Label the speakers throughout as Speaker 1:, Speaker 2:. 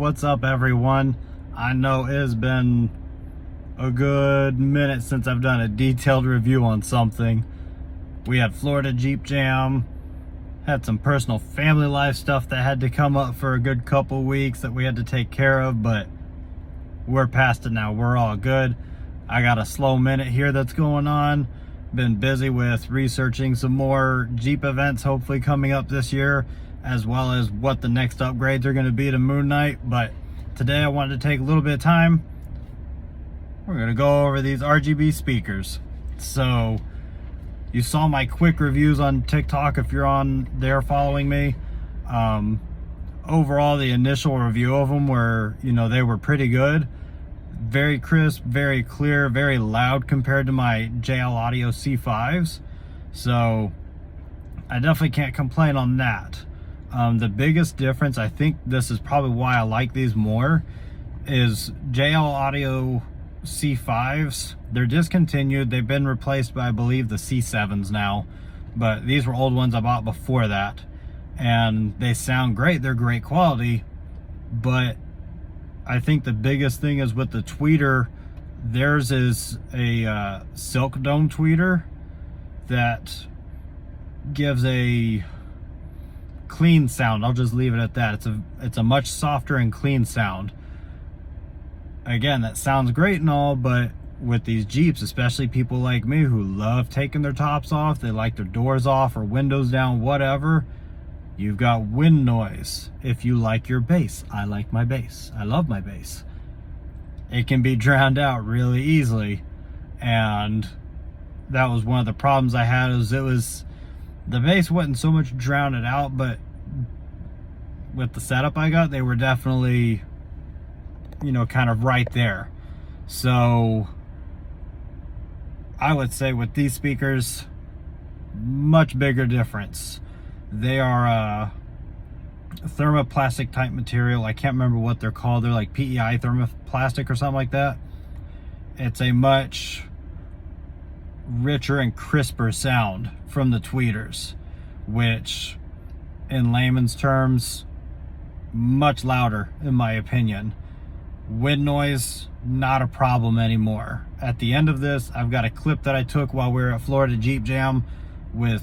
Speaker 1: What's up, everyone? I know it has been a good minute since I've done a detailed review on something. We had Florida Jeep Jam, had some personal family life stuff that had to come up for a good couple weeks that we had to take care of, but we're past it now. We're all good. I got a slow minute here that's going on. Been busy with researching some more Jeep events hopefully coming up this year, as well as what the next upgrades are going to be to Moon Knight. But today I wanted to take a little bit of time. We're going to go over these RGB speakers. So you saw my quick reviews on TikTok if you're on there following me. Overall, the initial review of them were, they were pretty good. Very crisp, very clear, very loud compared to my JL Audio C5s. So I definitely can't complain on that. The biggest difference, I think this is probably why I like these more, is JL Audio C5s. They're discontinued. They've been replaced by, I believe, the C7s now. But these were old ones I bought before that. And they sound great. They're great quality. But I think the biggest thing is with the tweeter, theirs is a silk dome tweeter that gives a clean sound. I'll just leave it at that. It's a much softer and clean sound. Again, that sounds great and all, but with these Jeeps, especially people like me who love taking their tops off, they like their doors off or windows down, whatever, you've got wind noise. If you like your bass, I like my bass. I love my bass. It can be drowned out really easily. And that was one of the problems I had, is the bass wasn't so much drown it out, but with the setup I got, they were definitely, kind of right there. So I would say with these speakers, much bigger difference. They are a thermoplastic type material. I can't remember what they're called. They're like PEI thermoplastic or something like that. It's a much richer and crisper sound from the tweeters, which in layman's terms, much louder in my opinion. Wind noise, not a problem anymore. At the end of this, I've got a clip that I took while we were at Florida Jeep Jam with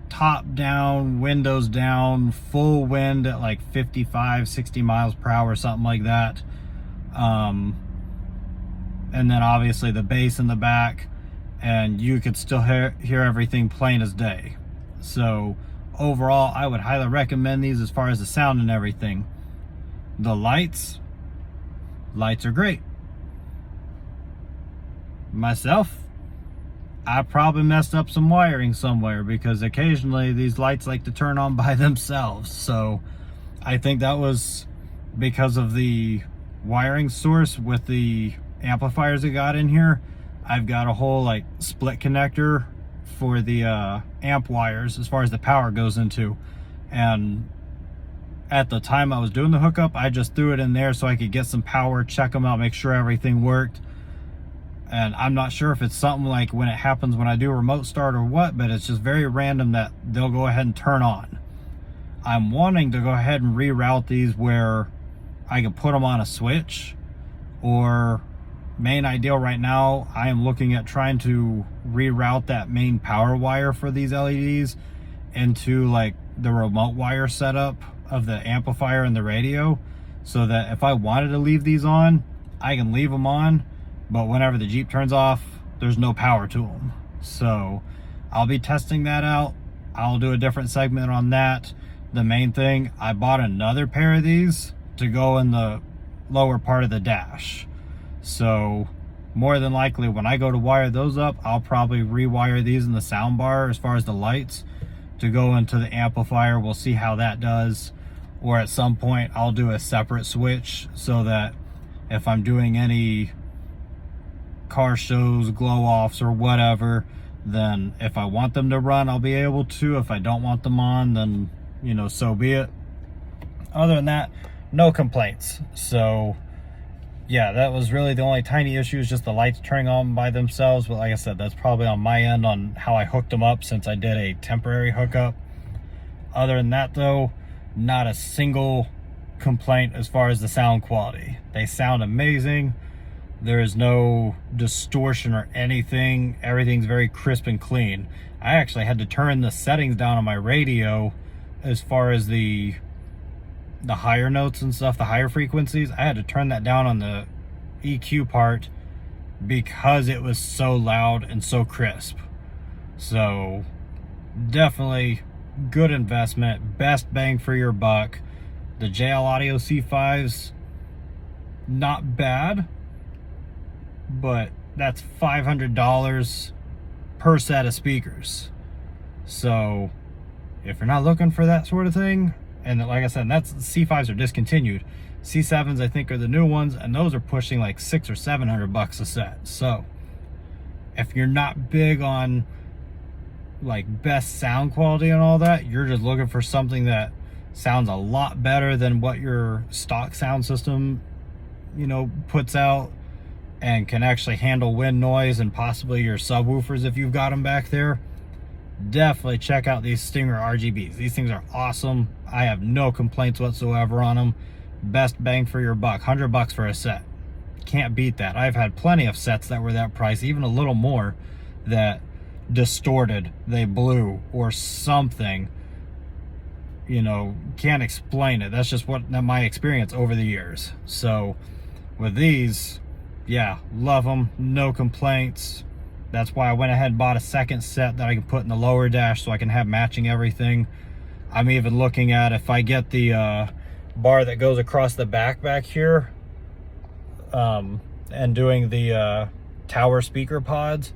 Speaker 1: top down, windows down, full wind at like 55, 60 miles per hour, something like that. And then obviously the bass in the back, and you could still hear everything plain as day. So overall, I would highly recommend these as far as the sound and everything. The lights are great. Myself, I probably messed up some wiring somewhere, because occasionally these lights like to turn on by themselves. So I think that was because of the wiring source with the amplifiers that got in here. I've got a whole like split connector for the amp wires as far as the power goes into. And at the time I was doing the hookup, I just threw it in there so I could get some power, check them out, make sure everything worked. And I'm not sure if it's something like when it happens when I do remote start or what, but it's just very random that they'll go ahead and turn on. I'm wanting to go ahead and reroute these where I can put them on a switch, or main ideal right now, I am looking at trying to reroute that main power wire for these LEDs into like the remote wire setup of the amplifier and the radio, so that if I wanted to leave these on, I can leave them on, but whenever the Jeep turns off, there's no power to them. So I'll be testing that out. I'll do a different segment on that. The main thing, I bought another pair of these to go in the lower part of the dash. So more than likely when I go to wire those up, I'll probably rewire these in the sound bar as far as the lights to go into the amplifier. We'll see how that does. Or at some point I'll do a separate switch so that if I'm doing any car shows, glow offs or whatever, then if I want them to run, I'll be able to. If I don't want them on, then so be it. Other than that, no complaints. So yeah, that was really the only tiny issue, is just the lights turning on by themselves. But like I said, that's probably on my end on how I hooked them up, since I did a temporary hookup. Other than that though, not a single complaint as far as the sound quality. They sound amazing. There is no distortion or anything. Everything's very crisp and clean. I actually had to turn the settings down on my radio as far as the higher notes and stuff, the higher frequencies. I had to turn that down on the EQ part because it was so loud and so crisp. So definitely good investment, best bang for your buck. The JL Audio C5s, not bad, but that's $500 per set of speakers. So if you're not looking for that sort of thing, and like I said, that's C5s are discontinued. C7s I think are the new ones, and those are pushing like $600 or $700 a set. So if you're not big on like best sound quality and all that, you're just looking for something that sounds a lot better than what your stock sound system, you know, puts out, and can actually handle wind noise and possibly your subwoofers if you've got them back there, definitely check out these Stinger RGBs. These things are awesome. I have no complaints whatsoever on them. Best bang for your buck. $100 for a set. Can't beat that. I've had plenty of sets that were that price, even a little more, that distorted, they blew, or something. You know, can't explain it. That's just what my experience over the years. So with these, yeah, love them, no complaints. That's why I went ahead and bought a second set that I can put in the lower dash so I can have matching everything. I'm even looking at if I get the bar that goes across the back here, and doing the tower speaker pods,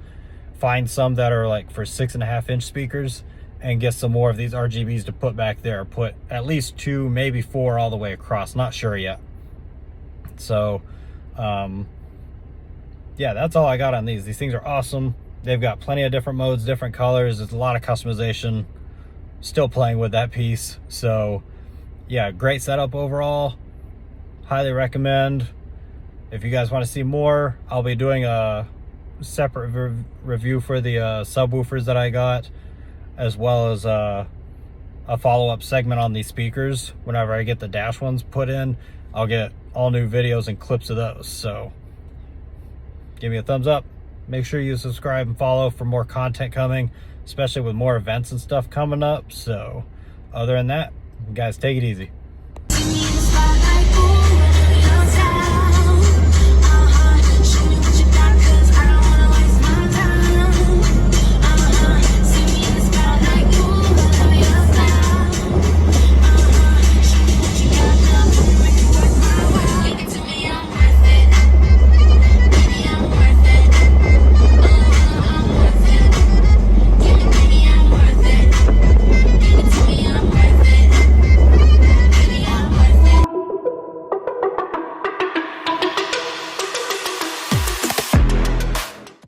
Speaker 1: find some that are like for 6.5-inch speakers, and get some more of these RGBs to put back there. Put at least 2, maybe 4 all the way across, not sure yet. So yeah, that's all I got on these. These things are awesome. They've got plenty of different modes, different colors. There's a lot of customization. Still playing with that piece. So yeah, great setup overall. Highly recommend. If you guys want to see more, I'll be doing a separate review for the subwoofers that I got, as well as a follow-up segment on these speakers. Whenever I get the dash ones put in, I'll get all new videos and clips of those. So give me a thumbs up. Make sure you subscribe and follow for more content coming, especially with more events and stuff coming up. So other than that, you guys take it easy.